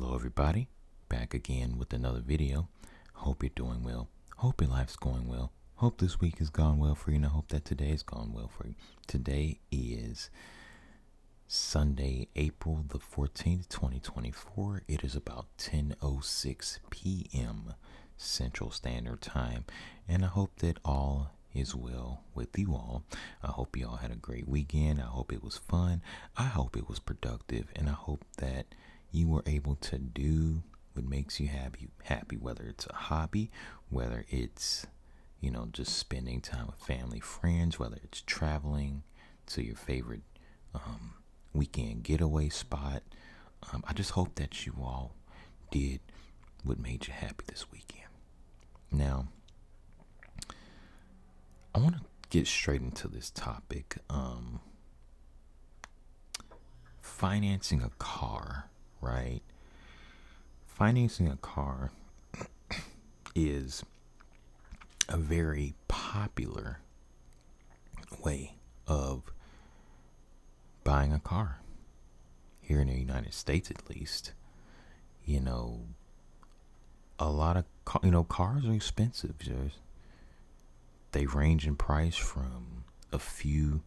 Hello everybody, back again with another video. Hope you're doing well. Hope your life's going well. Hope this week has gone well for you, and I hope that today has gone well for you. Today is Sunday, April the 14th, 2024. It is about 10:06 p.m. Central Standard Time, and I hope that all is well with you all. I hope you all had a great weekend. I hope it was fun. I hope it was productive, and I hope that you were able to do what makes you happy, whether it's a hobby, whether it's, just spending time with family, friends, whether it's traveling to your favorite weekend getaway spot. I just hope that you all did what made you happy this weekend. Now, I want to get straight into this topic. Financing a car, right? Financing a car is a very popular way of buying a car here in the United States, at least. A lot of cars are expensive. They range in price from a few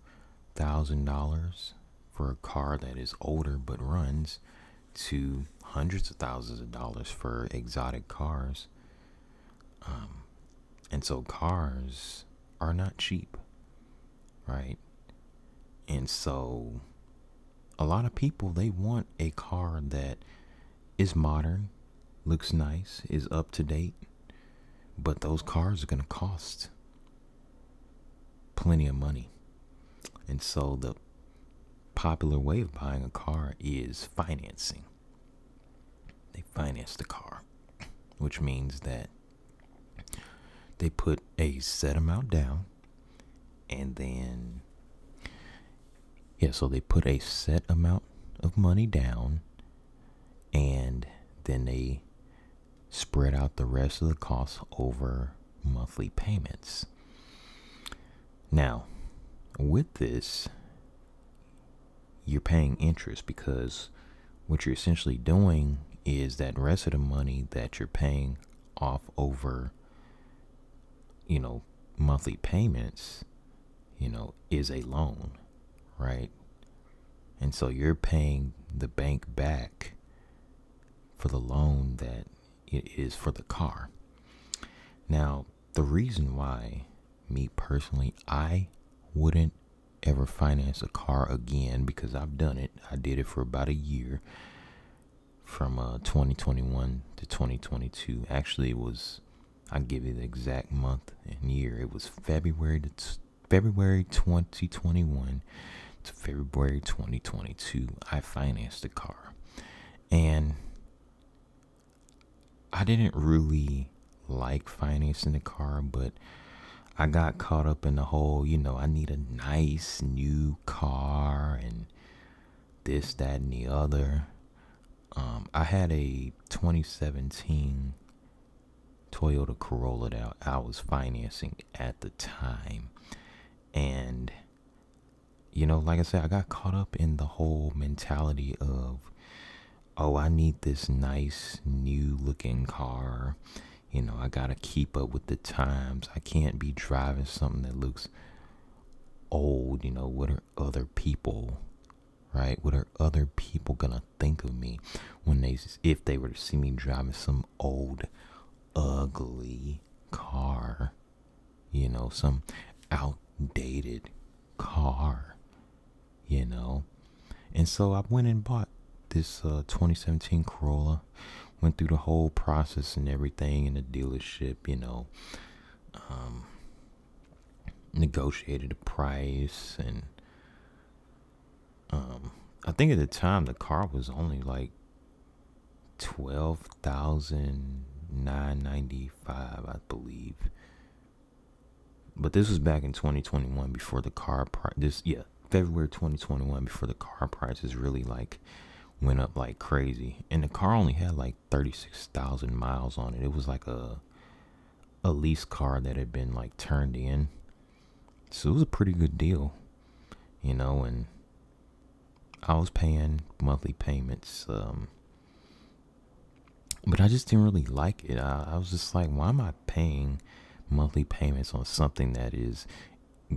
$1,000s for a car that is older but runs to hundreds of thousands of dollars for exotic cars. And so cars are not cheap, right? And so a lot of people, they want a car that is modern, looks nice, is up to date, but those cars are going to cost plenty of money. And so the popular way of buying a car is financing. They finance the car, which means that they put a set amount down, and then so they put a set amount of money down, and then they spread out the rest of the costs over monthly payments. Now, with this, you're paying interest, because what you're essentially doing is that rest of the money that you're paying off over, monthly payments, is a loan, right? And so you're paying the bank back for the loan that it is for the car. Now, the reason why, me personally, I wouldn't ever finance a car again, because I've done it. I did it for about a year, from 2021 to 2022. Actually, it was, I'll give you the exact month and year. It was February 2021 to February 2022. I financed a car, and I didn't really like financing the car, but I got caught up in the whole, I need a nice new car and this, that, and the other. I had a 2017 Toyota Corolla that I was financing at the time. And, like I said, I got caught up in the whole mentality of, I need this nice new looking car. I gotta keep up with the times. I can't be driving something that looks old. What are other people, right? What are other people gonna think of me if they were to see me driving some old, ugly car? Some outdated car. And so I went and bought this 2017 Corolla. Went through the whole process and everything in the dealership, negotiated the price, and I think at the time the car was only like $12,995, I believe. But this was back in 2021, before the car price. February 2021, before the car prices really went up like crazy. And the car only had like 36,000 miles on it. It was like a lease car that had been turned in. So it was a pretty good deal, and I was paying monthly payments But I just didn't really like it. I was just like, why am I paying monthly payments on something that is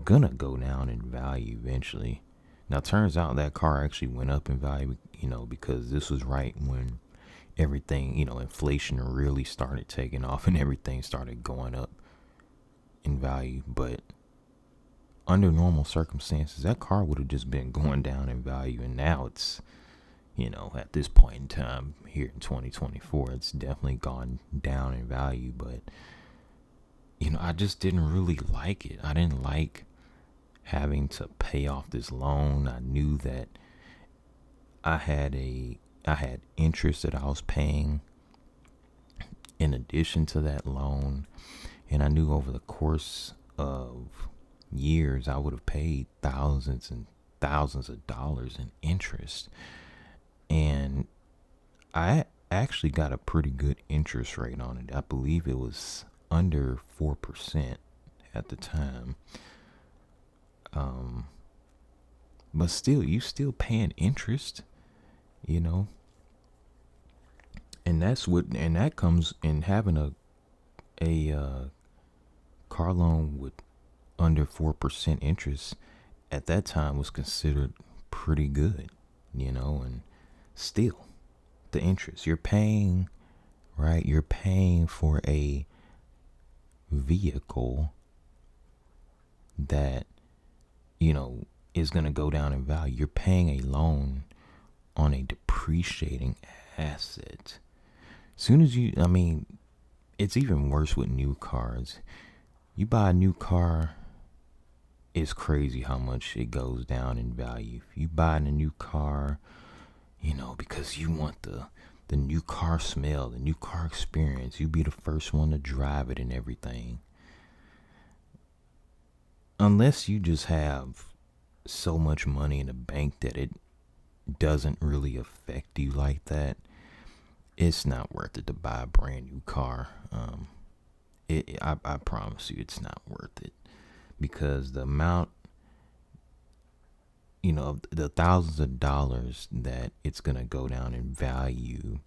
gonna go down in value eventually? Now, turns out that car actually went up in value, because this was right when everything, inflation really started taking off and everything started going up in value. But under normal circumstances, that car would have just been going down in value. And now it's, at this point in time here in 2024, it's definitely gone down in value. But, I just didn't really like it. I didn't like having to pay off this loan. I knew that I had interest that I was paying in addition to that loan. And I knew over the course of years, I would have paid thousands and thousands of dollars in interest. And I actually got a pretty good interest rate on it. I believe it was under 4% at the time. But still, you still paying interest, you know. And that comes in having a car loan with under 4% interest at that time was considered pretty good, and still the interest you're paying, right? You're paying for a vehicle that, is going to go down in value. You're paying a loan on a depreciating asset. Soon as it's even worse with new cars. You buy a new car, it's crazy how much it goes down in value. If you buy a new car, because you want the new car smell, the new car experience, you be the first one to drive it and everything. Unless you just have so much money in the bank that it doesn't really affect you like that, it's not worth it to buy a brand new car. I promise you, it's not worth it, because the amount, the thousands of dollars that it's gonna go down in value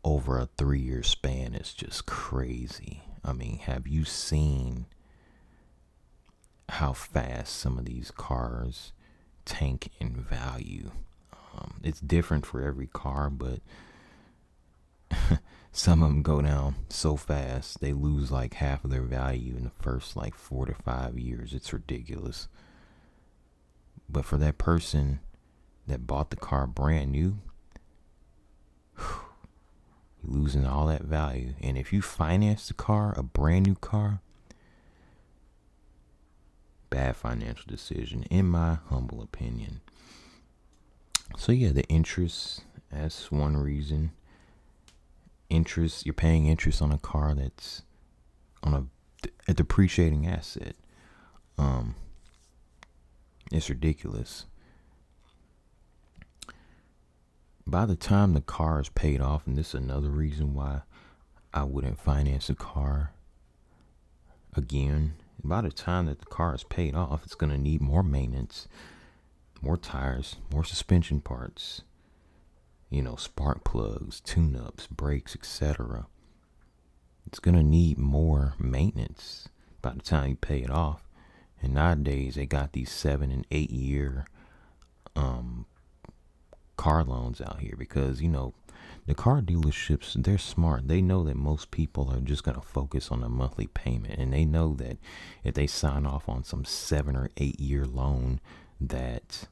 over a 3-year span is just crazy. I mean, have you seen how fast some of these cars tank in value? It's different for every car, but some of them go down so fast they lose like half of their value in the first like 4 to 5 years. It's ridiculous. But for that person that bought the car brand new, you're losing all that value. And if you finance the car, a brand new car, bad financial decision, in my humble opinion. So yeah, the interest, that's one reason. Interest, you're paying interest on a car that's on a depreciating asset. It's ridiculous. By the time the car is paid off, and this is another reason why I wouldn't finance a car again. By the time that the car is paid off, it's going to need more maintenance, more tires, more suspension parts, spark plugs, tune-ups, brakes, etc. It's going to need more maintenance by the time you pay it off. And nowadays, they got these 7 and 8 year car loans out here, because, the car dealerships, they're smart. They know that most people are just going to focus on a monthly payment. And they know that if they sign off on some 7 or 8 year loan, that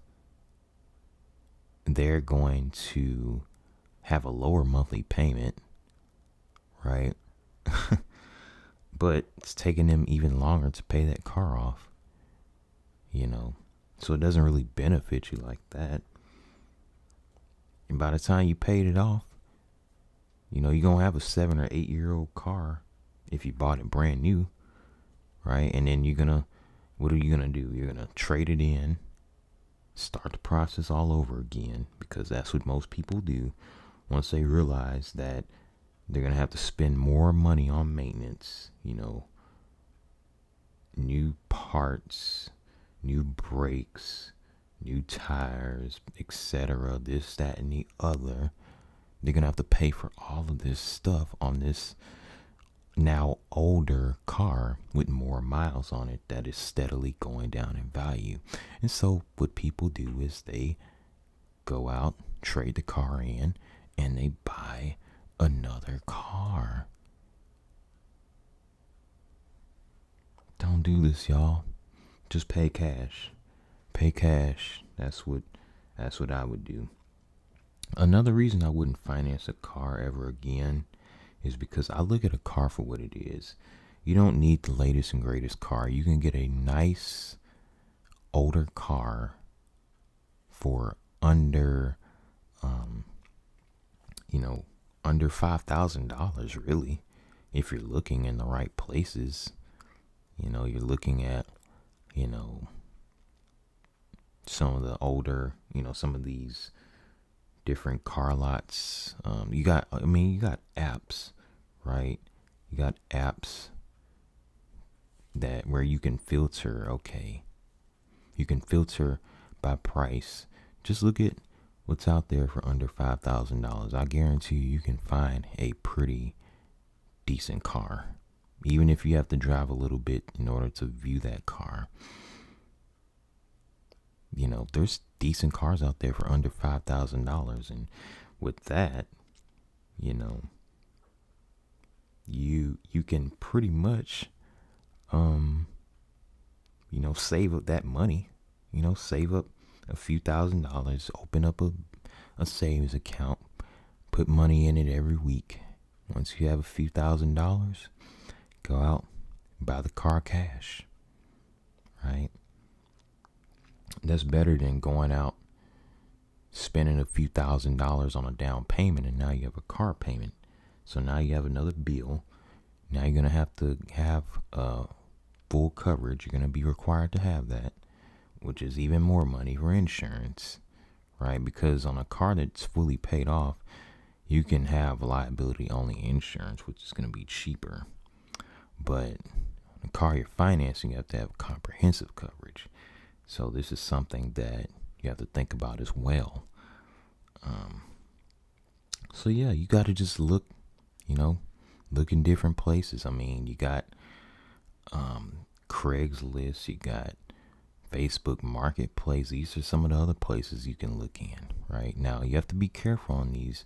they're going to have a lower monthly payment, right? But it's taking them even longer to pay that car off, so it doesn't really benefit you like that. And by the time you paid it off, you're going to have a 7 or 8 year old car if you bought it brand new, right? And then what are you going to do? You're going to trade it in, start the process all over again, because that's what most people do once they realize that they're going to have to spend more money on maintenance, new parts, new brakes, new tires, etc., this, that, and the other. They're going to have to pay for all of this stuff on this now older car with more miles on it that is steadily going down in value. And so what people do is they go out, trade the car in, and they buy another car. Don't do this, y'all. Just pay cash. Pay cash. That's what I would do. Another reason I wouldn't finance a car ever again is because I look at a car for what it is. You don't need the latest and greatest car. You can get a nice older car for under under $5,000 really, if you're looking in the right places. You're looking at, some of the older, some of these different car lots. You got apps, right? You got apps that where you can filter. Okay, you can filter by price. Just look at what's out there for under $5,000. I guarantee you can find a pretty decent car, even if you have to drive a little bit in order to view that car. There's decent cars out there for under $5,000, and with that, you can pretty much save up that money. Save up a few $1,000s, open up a savings account, put money in it every week. Once you have a few $1,000s, go out, buy the car cash, right? That's better than going out, spending a few $1,000s on a down payment, and now you have a car payment. So now you have another bill. Now you're going to have full coverage. You're going to be required to have that, which is even more money for insurance, right? Because on a car that's fully paid off, you can have liability only insurance, which is going to be cheaper. But a car you're financing, you have to have comprehensive coverage. So this is something that you have to think about as well. So yeah, you got to just look in different places. I mean, you got Craigslist, you got Facebook Marketplace. These are some of the other places you can look in. Right now, you have to be careful on these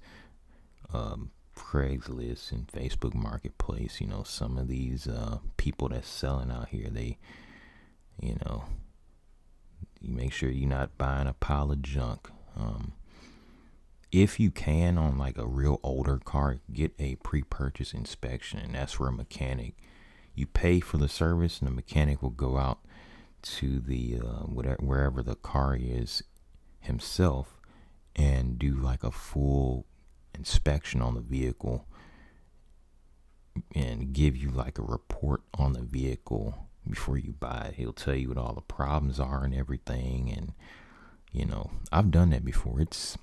Craigslist and Facebook Marketplace. Some of these people that's selling out here, they, you make sure you're not buying a pile of junk. If you can, on like a real older car, get a pre-purchase inspection, and that's where a mechanic, you pay for the service, and the mechanic will go out to the wherever the car is himself and do like a full inspection on the vehicle and give you like a report on the vehicle before you buy it. He'll tell you what all the problems are and everything, and I've done that before. It's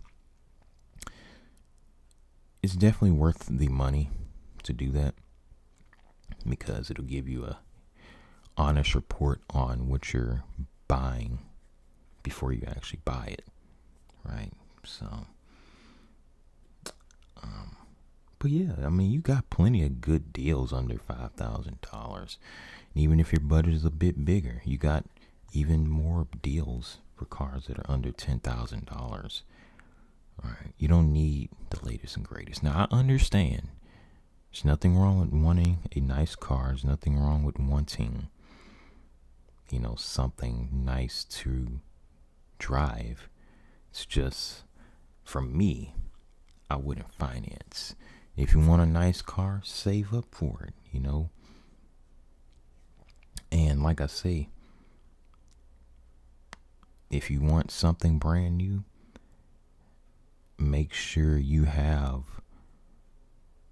definitely worth the money to do that, because it'll give you a honest report on what you're buying before you actually buy it, right? So but yeah, I mean, you got plenty of good deals under $5,000. Even if your budget is a bit bigger, you got even more deals for cars that are under $10,000. Right. You don't need the latest and greatest. Now, I understand there's nothing wrong with wanting a nice car. There's nothing wrong with wanting, something nice to drive. It's just, for me, I wouldn't finance. If you want a nice car, save up for it, And like I say, if you want something brand new, make sure you have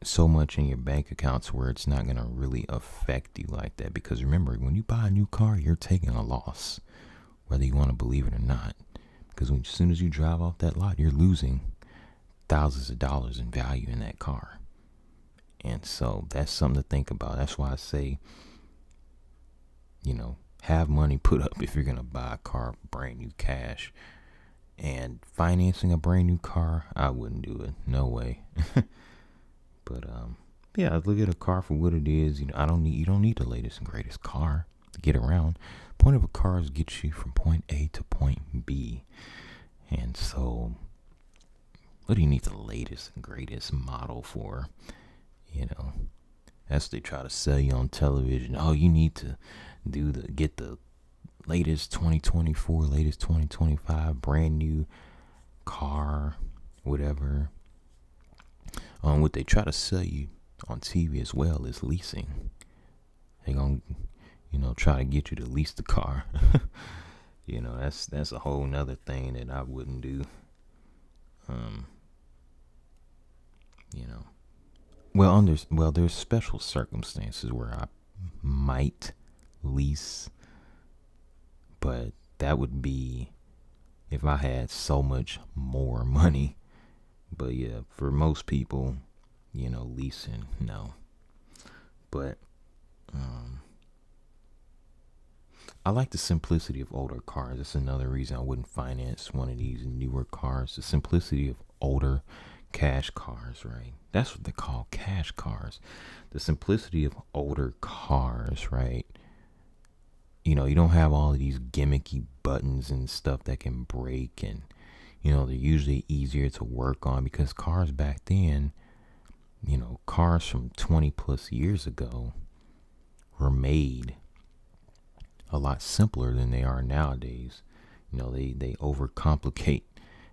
so much in your bank accounts where it's not going to really affect you like that. Because remember, when you buy a new car, you're taking a loss, whether you want to believe it or not. Because as soon as you drive off that lot, you're losing thousands of dollars in value in that car. And so that's something to think about. That's why I say, have money put up if you're going to buy a car brand new cash. And financing a brand new car, I wouldn't do it. No way. But yeah, I look at a car for what it is. You don't need the latest and greatest car to get around. Point of a car is get you from point A to point B. And so what do you need the latest and greatest model for? That's what they try to sell you on television. Oh, you need to get the latest 2024, latest 2025 brand new car, whatever. What they try to sell you on TV as well is leasing. They gonna, try to get you to lease the car. That's a whole nother thing that I wouldn't do. There's special circumstances where I might lease, but that would be if I had so much more money. But yeah, for most people, leasing, no. But I like the simplicity of older cars. That's another reason I wouldn't finance one of these newer cars. The simplicity of older cash cars, right? That's what they call cash cars. The simplicity of older cars, right? You don't have all of these gimmicky buttons and stuff that can break, and they're usually easier to work on because cars back then, cars from 20 plus years ago were made a lot simpler than they are nowadays. They overcomplicate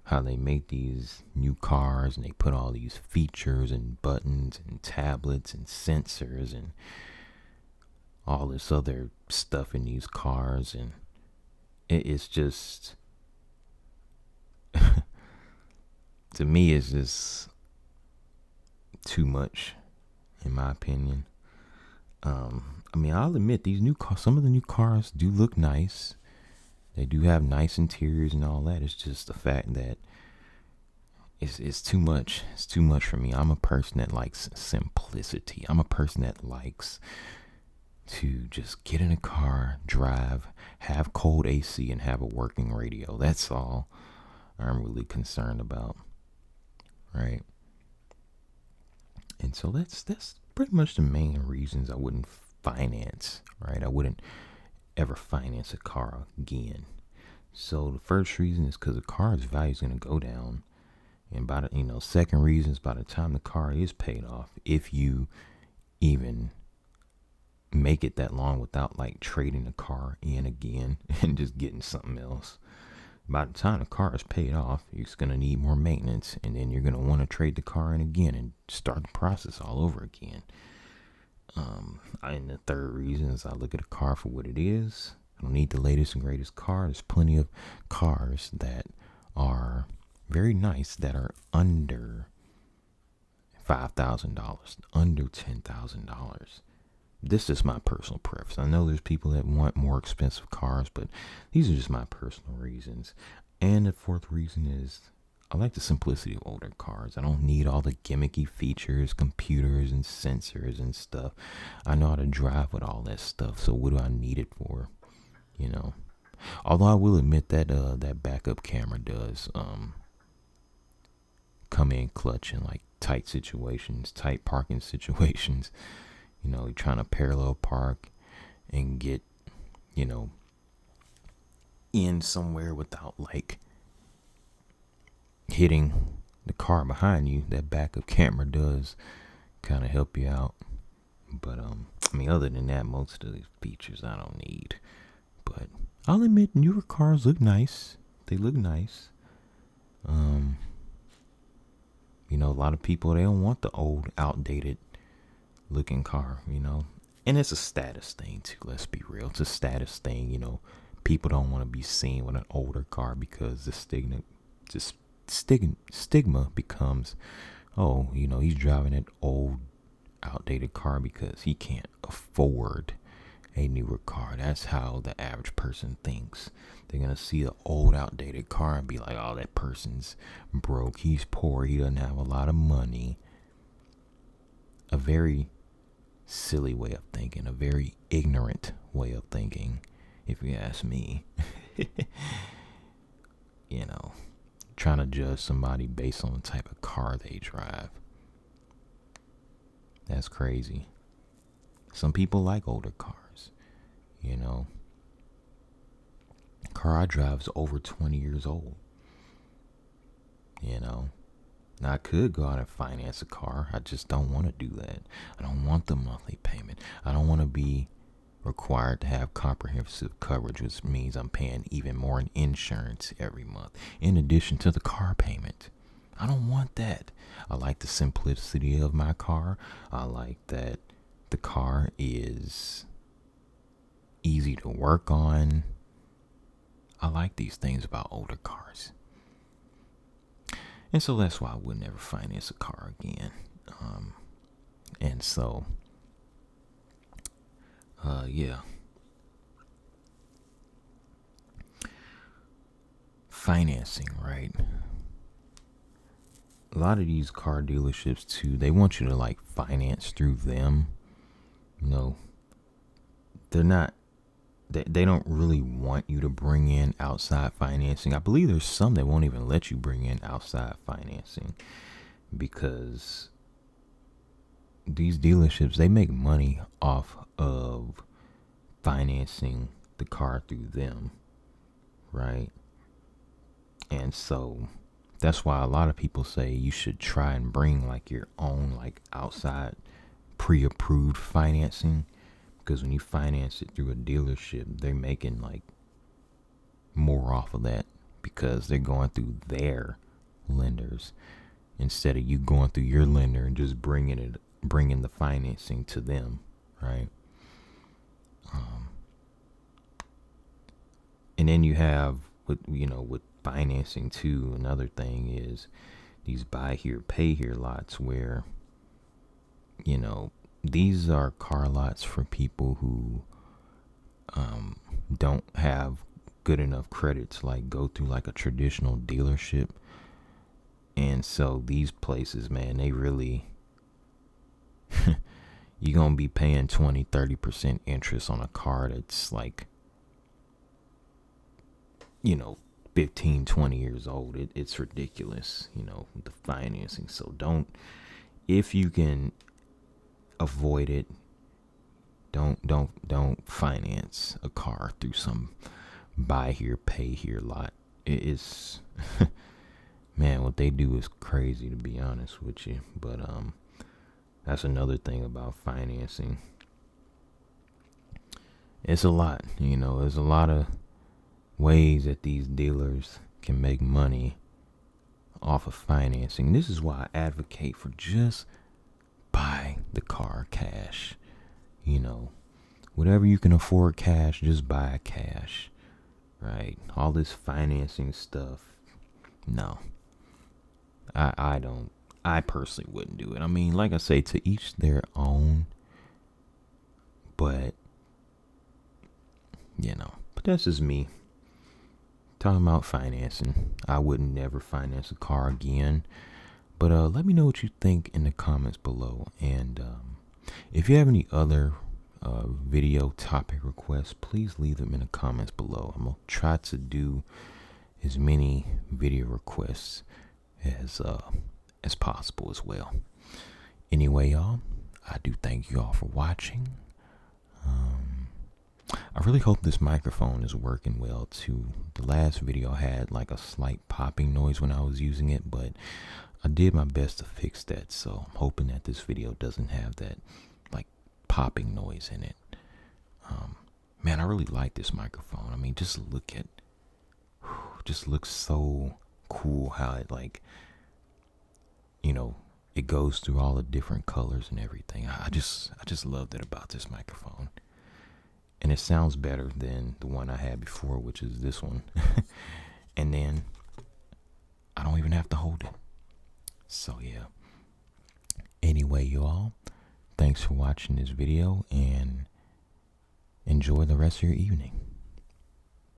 how they make these new cars, and they put all these features and buttons and tablets and sensors and all this other stuff in these cars, and it's just to me it's just too much, in my opinion. I'll admit these new cars, some of the new cars do look nice. They do have nice interiors and all that. It's just the fact that it's too much. It's too much for me. I'm a person that likes simplicity. I'm a person that likes to just get in a car, drive, have cold AC, and have a working radio. That's all I'm really concerned about, right? And so that's pretty much the main reasons I wouldn't finance, right? I wouldn't ever finance a car again. So the first reason is because the car's value is going to go down, and by the second reason is by the time the car is paid off, if you even make it that long without like trading the car in again and just getting something else, by the time the car is paid off, you're going to need more maintenance, and then you're going to want to trade the car in again and start the process all over again. And the third reason is I look at a car for what it is. I don't need the latest and greatest car. There's plenty of cars that are very nice that are under $5,000, under $10,000. This is my personal preference. I know there's people that want more expensive cars, but these are just my personal reasons. And the fourth reason is I like the simplicity of older cars. I don't need all the gimmicky features, computers and sensors and stuff. I know how to drive with all that stuff, so what do I need it for? Although I will admit that that backup camera does come in clutch in like tight situations, tight parking situations. You're trying to parallel park and get, in somewhere without like hitting the car behind you. That backup camera does kind of help you out. But other than that, most of these features I don't need. But I'll admit newer cars look nice. They look nice. A lot of people, they don't want the old, outdated looking car, and it's a status thing too. Let's be real. It's a status thing. People don't want to be seen with an older car because the stigma becomes, oh, he's driving an old, outdated car because he can't afford a newer car. That's how the average person thinks. They're going to see an old, outdated car and be like, oh, that person's broke. He's poor. He doesn't have a lot of money. A very silly way of thinking, a very ignorant way of thinking, if you ask me. trying to judge somebody based on the type of car they drive. That's crazy. Some people like older cars, you know. The car I drive is over 20 years old, you know. Now, I could go out and finance a car. I just don't want to do that. I don't want the monthly payment. I don't want to be required to have comprehensive coverage, which means I'm paying even more in insurance every month, in addition to the car payment. I don't want that. I like the simplicity of my car. I like that the car is easy to work on. I like these things about older cars. And so that's why I would never finance a car again. And so, yeah. Financing, right? A lot of these car dealerships too, they want you to like finance through them. You know, they're not, they don't really want you to bring in outside financing. I believe there's some that won't even let you bring in outside financing because these dealerships, they make money off of financing the car through them, right? And so that's why a lot of people say you should try and bring like your own like outside pre-approved financing, because when you finance it through a dealership, they're making like more off of that because they're going through their lenders instead of you going through your lender and just bringing the financing to them, right? And then you have with financing too. Another thing is these buy here, pay here lots where, these are car lots for people who don't have good enough credit to like go through like a traditional dealership. And so these places, man, they really, you're going to be paying 20-30% interest on a car that's like, 15, 20 years old. It's ridiculous, the financing. So if you can avoid it, don't finance a car through some buy here, pay here lot. It is, man, what they do is crazy, to be honest with you. But that's another thing about financing. It's a lot, there's a lot of ways that these dealers can make money off of financing. This is why I advocate for just buy the car cash. Whatever you can afford cash, just buy cash, right? All this financing stuff, no. I personally wouldn't do it. I mean, like I say, to each their own, but that's just me. Talking about financing, I would never finance a car again. But let me know what you think in the comments below. And if you have any other video topic requests, please leave them in the comments below. I'm going to try to do as many video requests as possible as well. Anyway, y'all, I do thank you all for watching. I really hope this microphone is working well too. The last video had like a slight popping noise when I was using it, but I did my best to fix that. So I'm hoping that this video doesn't have that like popping noise in it. Man, I really like this microphone. I mean, just looks so cool how it like, it goes through all the different colors and everything. I just loved it about this microphone. And it sounds better than the one I had before, which is this one. And then I don't even have to hold it. So yeah. Anyway, y'all, thanks for watching this video and enjoy the rest of your evening.